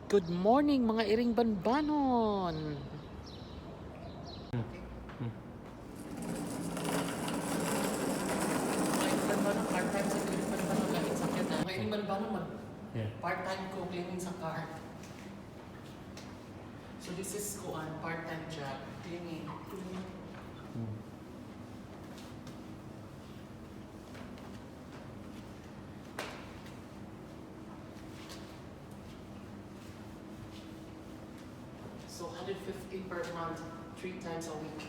Good morning mga iring banbanon. Mga iring banbanon, part-time sa iring banbanon, langit sa kyan. Mga iring banbanon, part-time ko cleaning sa car. So this is part-time job, cleaning. So 150 per month, 3 times a week.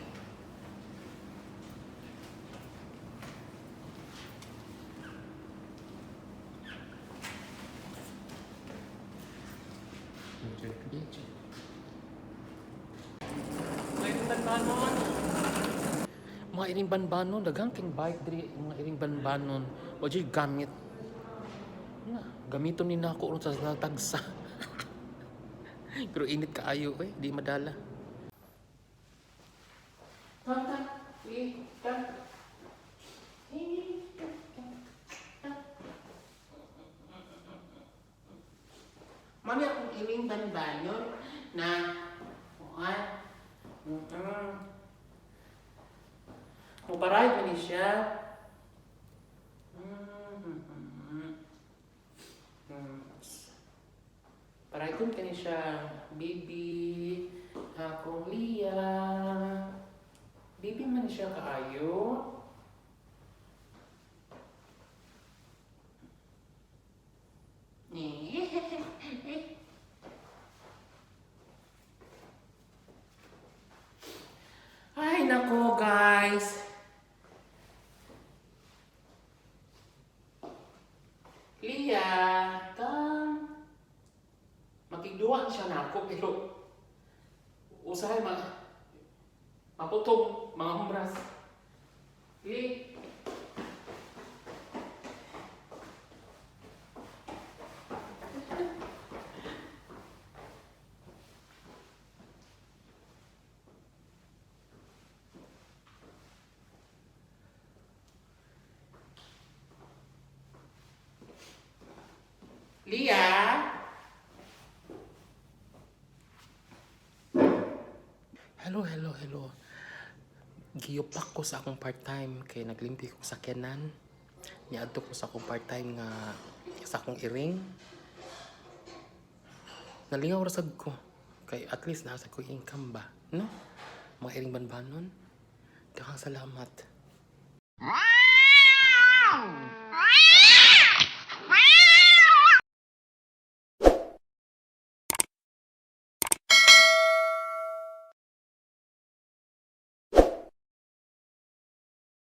Mga iring banbanon. Mga iring banbanon, daghang king bike diri mga iring banbanon. O di gamit. Na, gamiton ni nako ron sa tagsa. Pero init kaayo di madala. Tata, Mami akong iring banbanon na what? Muparay mo ni siya. Paray ko kani siya, baby, akong Lia. Baby man siya kaayo. Ay nako guys. Lia, come. Makigduwa siya na ako pero usahay maputong mga humbras. Li. Lia. Hello. Giyupak ko sa akong part-time kay naglimpi ko sa kenan. Niadto ko sa akong part-time nga sa akong iring. Nalingaw ra sad ko kay at least nasa ko income ba, no? Mga iring banbanon. Daghang salamat.